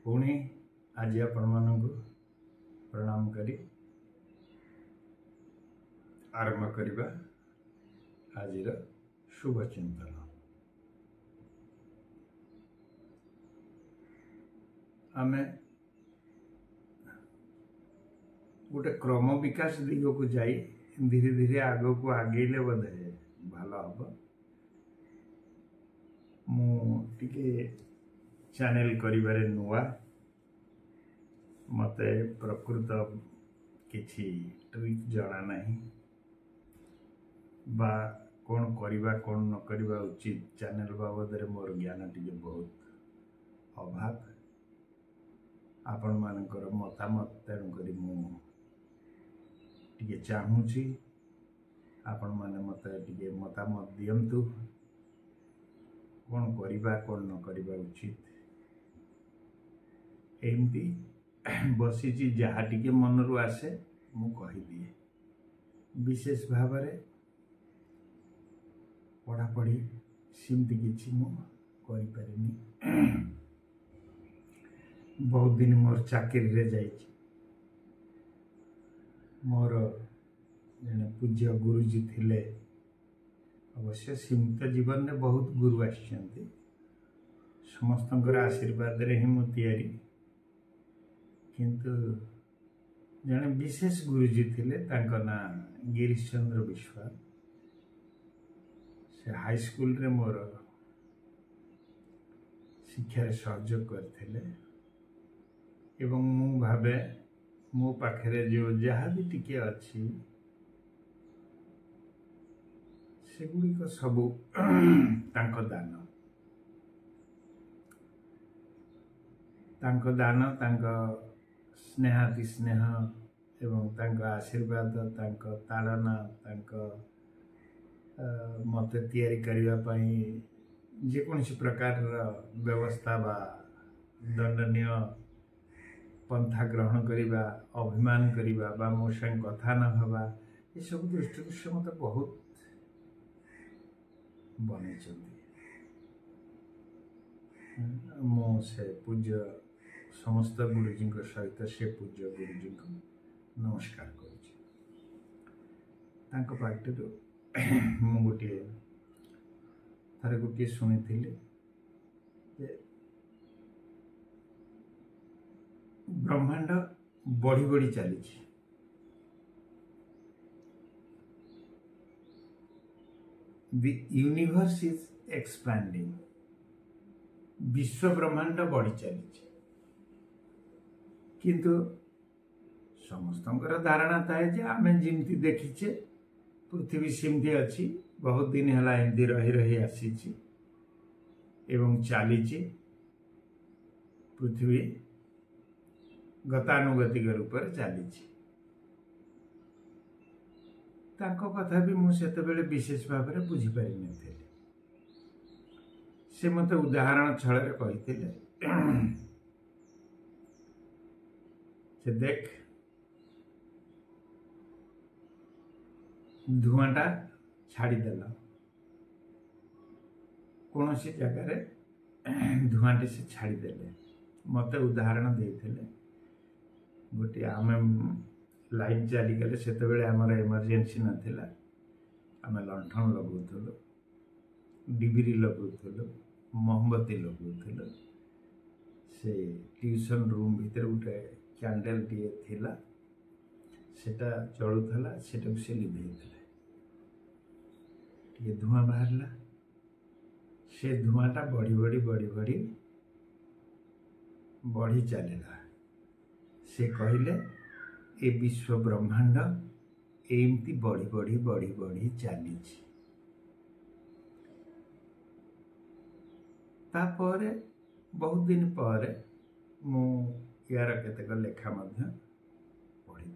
पुणी आज आपण मानक प्रणाम करी आरंभ करिबा आजिर शुभ चिंतन। आमे गोटे क्रम विकास दिग को जाई धीरे धीरे आग को आगेले बोधे भल हम। मुझे चैनल करिबारे नुआ मते प्रकृत किछि ट्रिक जना नहीं बा कौन करिबा कौन न करिबा उचित चैनल बाबद रे मोर ज्ञान टिके बहुत अभाव। आपण मानकर मतामत तेणु करी मु टिके चाहूची आपण माने मते टिके मतामत दियंतु कौन करिबा कौन न करिबा उचित। एमती बसीची जहा टिके मनरु आसे मु कहि दिए। विशेष भाव में पढ़ापढ़ी सिमती किछि मु करि पारिनी। बहुत दिन मोर चाकरी रे जाइछि। मोर जने पूज्य गुरुजी थिले अवश्य सीमित जीवन में बहुत गुरु आछन्ति समस्तंकर आशीर्वाद रे ही मु तैयारी। किंतु जने विशेष गुरुजी थिले तांका ना गिरीश चंद्र विश्वास। से हाई स्कूल रे मोर शिक्षा सहयोग करथिले एवं मु भावे मो पाखरे जो जहाँ भी टिके अच्छी सेगुड़िक सबू दान स्नेहाति स्नेह एवं आशीर्वाद ताड़ना मते तैयारी करिवा पई जेकोसी प्रकार व्यवस्था बा दंडनीय पंथा ग्रहण करिबा अभिमान करिबा बा मो संग कथा न हवा ये सब दृष्टि से मत बहुत बने मो से पूज्य समस्त गुरुजी सहित से पूज्य गुरुजी को नमस्कार करुछि। मु गोटे थारे गोटे शुणी ब्रह्मांड बढ़ी बढ़ी चली। The universe is expanding। विश्व ब्रह्मांड बढ़ी चली किंतु समस्तंकर धारणा थाए जे आमे जिमती देखिचे पृथ्वी सिमती अच्छी बहुत दिन है एमती रही रही आसी एवं चली पृथ्वी गतानुगतिक रूप से चली। तांको कथा भी मुझे विशेष भाव में बुझीपारि न से मत उदाहरण छल कही से देख धुआंटा छाड़देल कौन सी जगह धुआंटे से छाड़देले मत उदाहरण देते गोटे आम लाइन चलीगले से आमर इमरजेंसी नाला आम लंठन लगुलु डिबिरी लगुलु मोमबत्ती लगुलु से ट्यूशन रूम भीतर गोटे कैंडल टे थिला सेटा चलुला से लिभे टे धुआं बाहरला से धुआंटा बढ़ी बढ़ी बढ़ी बढ़ी बढ़ी चलला। से कहले ए विश्व ब्रह्मांड एमती बढ़ी बढ़ी बढ़ी बढ़ी चली। तापर बहुत दिन पर मु यार केतेक लेखा पढ़ी।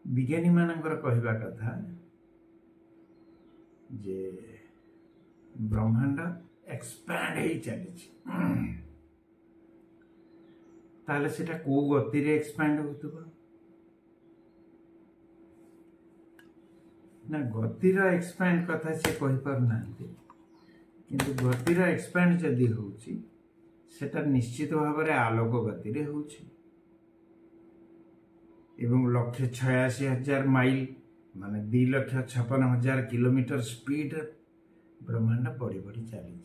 विज्ञानी मानकर कहवा कथा जे ब्रह्मांड एक्सपैंड ही चली ताले सेटा को गति रे एक्सपैंड होतबा ना गतिर एक्सपैंड कथा से कही पार ना किंतु गतिर एक्सपैंड जदि होची सेटा निश्चित भाव में आलोक गति रे होछि एवं 1,86,000 माइल माने 2,56,000 किलोमीटर स्पीड ब्रह्मांड बढ़ी बढ़ी चली।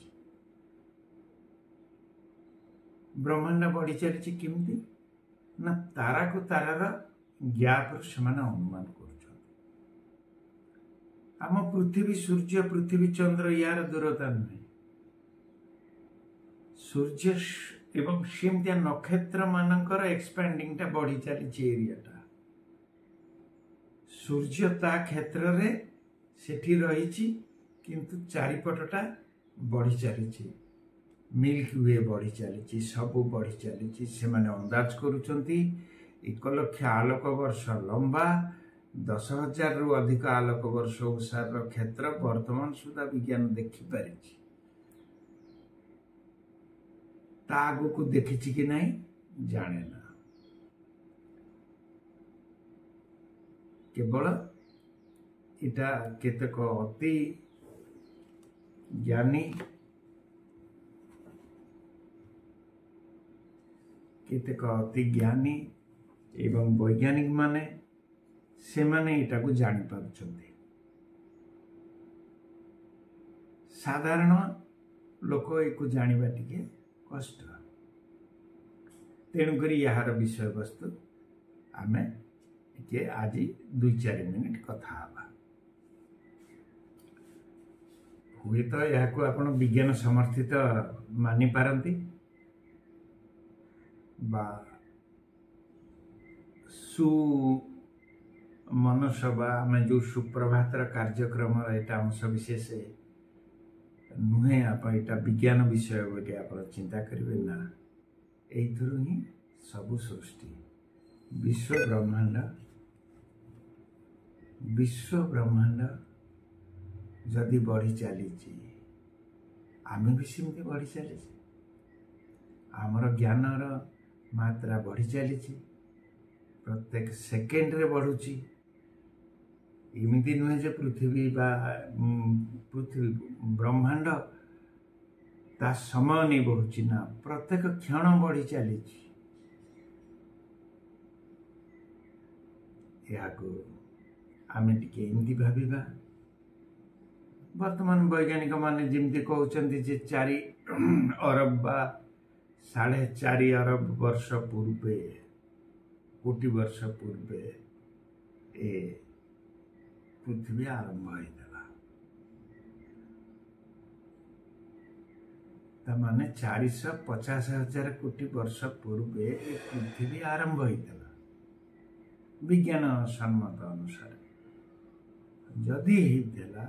ब्रह्मांड बढ़ी चली किमती ना तारा को तारार गैप से अनुमान कर आम पृथ्वी सूर्य पृथ्वी चंद्र यार दूरता नुहे सूर्य एवं सेमतिया नक्षत्र मानकर एक्सपैंडिंग टा बढ़ी चली एरियाटा सूर्य ता क्षेत्र रे सेठी रही किंतु चारिपटटा बढ़ी चली मिल्की वे बढ़ी चली सबू बढ़ी चली से माने अंदाज करुचंती 1,00,000 आलोक वर्ष लंबा 10,000 रु अधिक आलोक वर्ष ओसार क्षेत्र वर्तमान सुधा विज्ञान देखिपारी आगु को देखी कि नहीं जाने ना केवल इटा केतक अति ज्ञानी केतक अति ज्ञानी एवं वैज्ञानिक माने से माने इटा को जानी पारुचंती साधारण लोक एक जानिबा टिके कष्ट तेणुक यार विषय वस्तु आम टे आज 2-4 मिनिट कथा हुए तो यह आपण विज्ञान समर्थित मानि पारंती बा सु मनस बा आम जो सुप्रभातर कार्यक्रम एटा अंश विशेष नुहे आप एटा विज्ञान विषय बोली आप चिंता करेंगे ना यही ही सबु सृष्टि विश्व ब्रह्मांड जदि बढ़ी चली आम भी सेमती बढ़ी चली आमर ज्ञानर मात्रा बढ़ी चली प्रत्येक सेकेंड रे बढ़ुची इमिति नुहे जे पृथ्वी ब्रह्मांड ता समय नहीं बढ़ुची ना प्रत्येक क्षण बढ़ी चली आम टे एमती भाविबा वर्तमान वैज्ञानिक माने जिमती कहउचंती जे 4 अरब बा 4.5 अरब वर्ष पूर्वे कोटि वर्ष पूर्वे ए पृथ्वी आरंभ होता तमाने 450,000 कोटि वर्ष पूर्वे पृथ्वी आरंभ होता विज्ञान सम्मत अनुसार जदि होता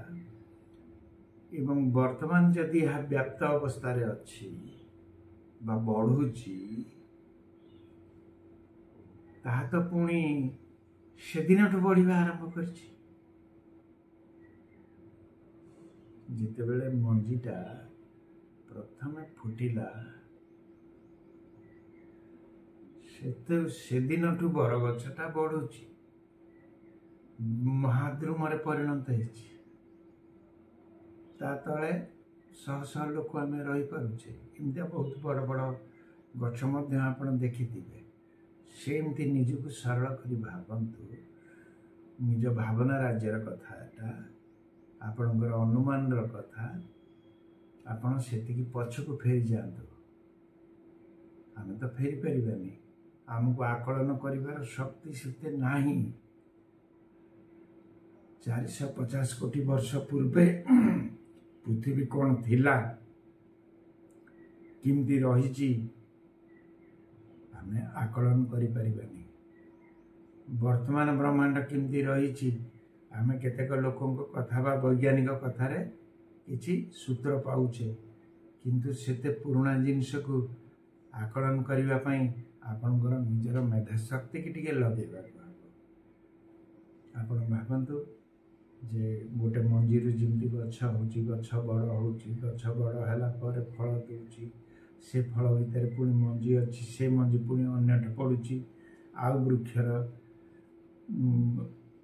एवं वर्तमान जदि यह व्याप्त अवस्था अच्छी बा बढ़ुची ताहा तो पुणी से दिन बढ़िया आरंभ कर जितेबले मंजीटा प्रथम फुटिला से दिन बरगछटा बढ़ुची महाद्रुम परिणत ता तले शह शह लोक आम रही पारुचे एमती बहुत बड़ बड़ गछ आप देखिथे सेमती निजक सरल करी भावंतु निज भावना राज्यर कथा आपणकर अनुमान कथा आपण से पछक फेरी जातु आम तो फेरी पारानी आमको आकलन कर शक्ति से नाही 450 कोटी वर्ष पूर्वे पृथ्वी कौन थिला किमती रही आम आकलन करें वर्तमान ब्रह्मांड किमती रही आम केतेक लोकों कथा बा वैज्ञानिक कथार किसी सूत्र पाउचे किंतु सेते पुराना जिनस को आकलन करने आपणकर निजर मेधा शक्ति की टिके लगेगा आप भावतु जे गोटे मंजीर जमी गछ बड़ हो गछ बड़ है फल दूची से फल भितर पुणी मंजी अच्छी से मंजी पुणी अन्यठ पड़ुची आउ वृक्षर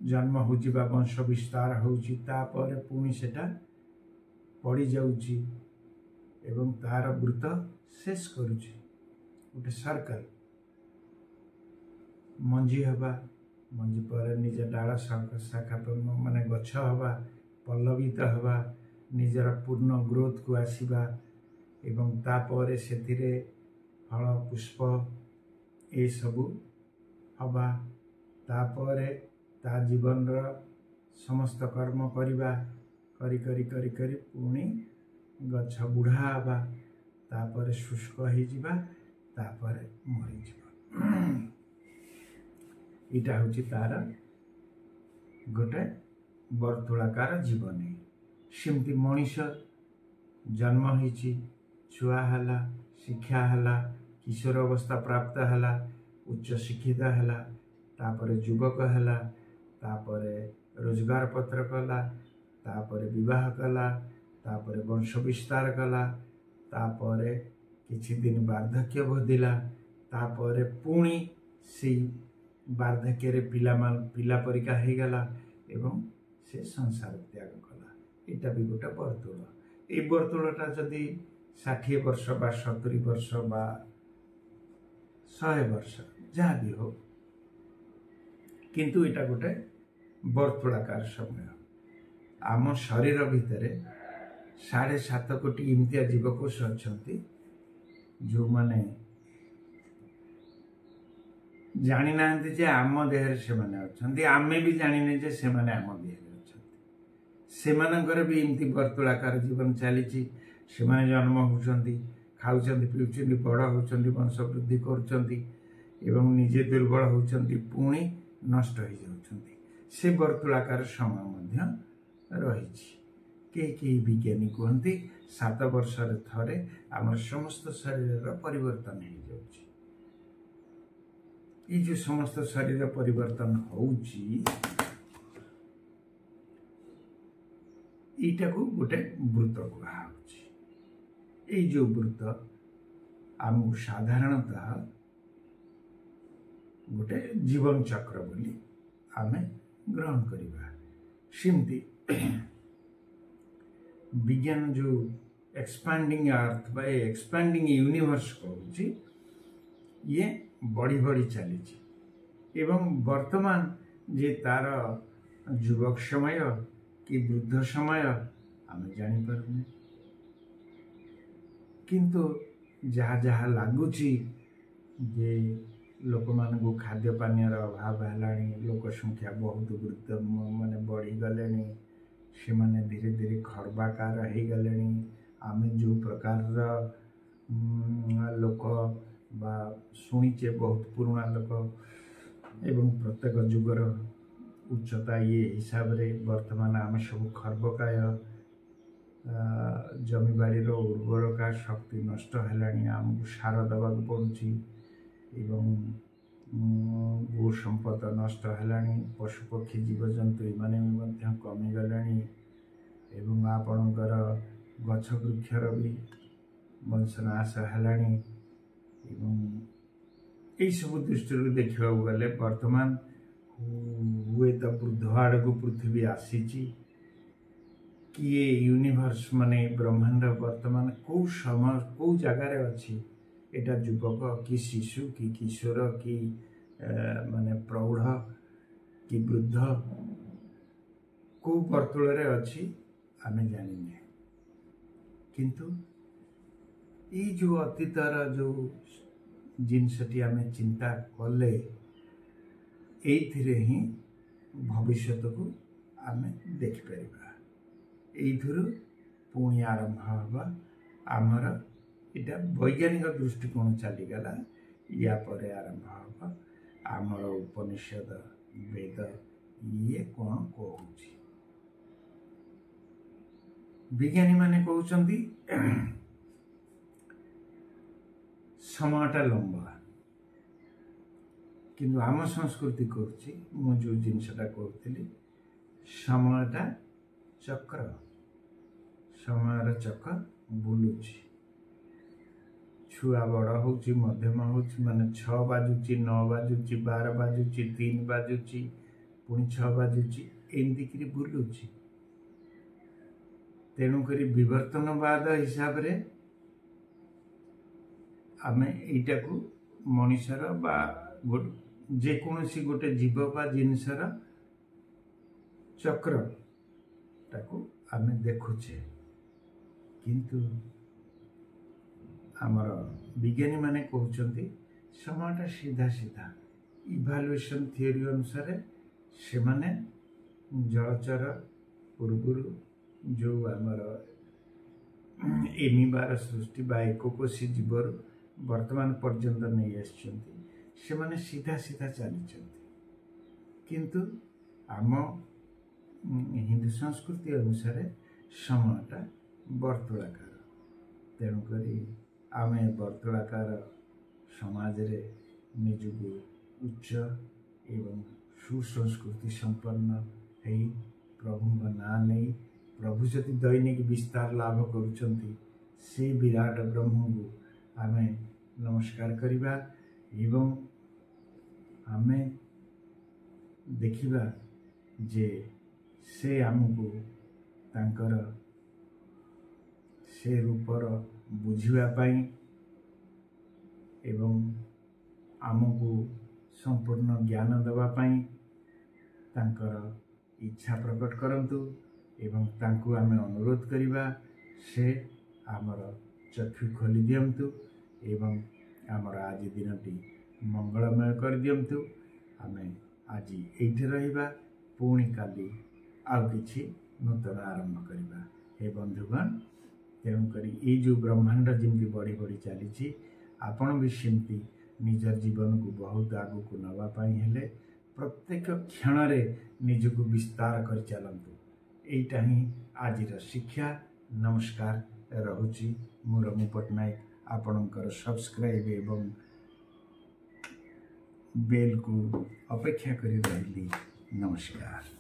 जन्म होची बा वंश विस्तार होची तापर पुणी सेटा पड़ी जाउची एवं तार वृत्त शेष करुछि गोटे सर्कल मंजी हवा मंजी पर निज डाल शाखा माने गछ हवा पल्लवित हवा निजर पूर्ण ग्रोथ को आसीबा एवं तापर सेथिरे फल पुष्प ए सबु हवा तापर ता जीवन समस्त कर्म करिबा करी करी करी करी पुणी गछ बुढ़ा हवा तापर शुष्क हो जिबा तापर मरी जिबा इटा होची तार गोटे वर्तुलाकार जीवन सेमती मनीष जन्म होइछि छुआ हला शिक्षा हला किशोर अवस्था प्राप्त हला उच्च शिक्षित हला तापर युवक हला तापर रोजगार पत्र कला तापर विवाह कला तापर वंश विस्तार कला तापर किछि दिन वार्धक्य भोदिला तापर पुणी से वार्धक्य रे पिला परिका हो गला एवं से संसार त्याग कला एटा भी गोटे वर्तुल ए वर्तुलटा जदि 60 वर्ष बा 70 वर्ष बा 100 वर्ष जहाँ भी हो किंतु एटा गोटे वर्तुलाकार समय आम शरीर भितर 7.5 कोटी इम्तिया जीवकोश अच्छा जो माने जानी ना जे आम देह से माने अच्छे आमे भी जाने जे से माने आम देह से मानकर भी इमती वर्तुलाकार जीवन चली से माने जन्म होती खाऊँ पीछे बड़ होती वंश वृद्धि करुँच निजे दुर्बल होती पुणी नष्ट हो जाती से वर्तुलाकार समय रही कई विज्ञानी कहते 7 वर्ष थरे आम समस्त शरीर परिवर्तन हो जाउछि ये जो समस्त शरीर परिवर्तन होउछि ईटा को गोटे वृत्त कहुछि ये जो वृत्त आमको साधारणतः गोटे जीवन चक्र बोली आमे ग्रहण करिबा सेमती विज्ञान जो एक्सपैंडिंग अर्थ बा एक्सपैंडिंग यूनिवर्स कहूँ ये बढ़ी बढ़ी चली एवं वर्तमान जे तार युवक समय कि वृद्ध समय आम जानी किंतु जहाँ जहाँ लगुच जे लोक मान खाद्य पानी अभाव है लोक संख्या बहुत वृद्ध माने बढ़ी गले से माने धीरे धीरे खर्बाकार हो गले आम जो प्रकार लोक बा शुणीचे बहुत पुराना लोक एवं प्रत्येक जुगर उच्चता ये हिसाब रे वर्तमान आम सब खर्बकाय जमीबाड़ी उर्वरका शक्ति नष्ट है आमको सार दबा पड़ुछि एवं गो संपद नष्ट है पशुपक्षी जीवजंतु एमाने कमी गले एवं आपणकर गछ वृक्षर भी वंशनाश है यही सब दृष्टि देखा गले वर्तमान हुए तो वृद्ध आड़ को पृथ्वी आसी किए यूनिवर्स माने ब्रह्मांड वर्तमान कौ समय कौ जगार अच्छी एटा युवक कि शिशु कि किशोर कि माने प्रौढ़ कि वृद्ध कौ वर्तुल अच्छी आमे जानिने किंतु ये जो अतीतर जो जिनसटी आमे चिंता कले एथिरे ही भविष्य को आमे देख परिबा एथुरु पुणी आरंभ हवा आमर इटा वैज्ञानिक दृष्टिकोण चलीगला या परे आरंभ हवा आमर उपनिषद वेद ये कौन कहूँ विज्ञानी माने कहउचंदी समाटा लंबा किंतु आम संस्कृति कहूँ मु जो जिनसटा कहती समयटा चक्र समय चक्र बुलुची छुआ बड़ हो मध्यम हो माने 6 बाजुची 9 बाजुची 12 बाजुची 3 बाजुची पुणी 6 बाजुची एमती बुलुची तेणुक विवर्तनवाद हिसाब रे आमे एटा को मनुष्यर बा जेकोसी गोटे जीव बा जिनसर चक्र ताको आमे देखुचे किंतु आमर विज्ञानी माने कहउचंती समाटा सीधा सीधा इभालुएशन थ्योरी अनुसार से माने जलचर पूर्व जो आमर एमिबार सृष्टि बा एकोकोशी जीवर वर्तमान पर्यंत नहीं आछंती से माने सीधा सीधा चली किंतु आम हिंदू संस्कृति अनुसार समाटा वर्तुलाकार तेणुक आम वर्तुलाकार समाज रे निजको उच्च एवं सुसंस्कृति संपन्न है प्रभु ना नहीं प्रभु जति दैनिक विस्तार लाभ करुचंती से विराट ब्रह्म को आमे नमस्कार करिबा एवं आमे देखिबा जे से आमको तांकर से रूपर बुझिबा पाई एवं आमको संपूर्ण ज्ञान देवा पाई तांकर इच्छा प्रकट करंतु एवं तांको आमे अनुरोध करिबा से आमर चक्षु खोली दियंतु एवं आमर आज दिनटी मंगलमय कर दियंतु आमे आज एठी रहिबा पुणी काली आउ किछि नूतन आरंभ करिबा हे बंधुगण तेणु करी ए जो ब्रह्मांड जिमती बढ़ी बढ़ी चली आपण भी सेमती निजर जीवन को बहुत आगु को नवा पाई हेले प्रत्येक क्षण रे निजको विस्तार कर चलंतु एटा ही आजिर शिक्षा नमस्कार रहुची मु रमु पटनायक आपणकर सब्सक्राइब एवं बेल को अपेक्षा करी रही नमस्कार।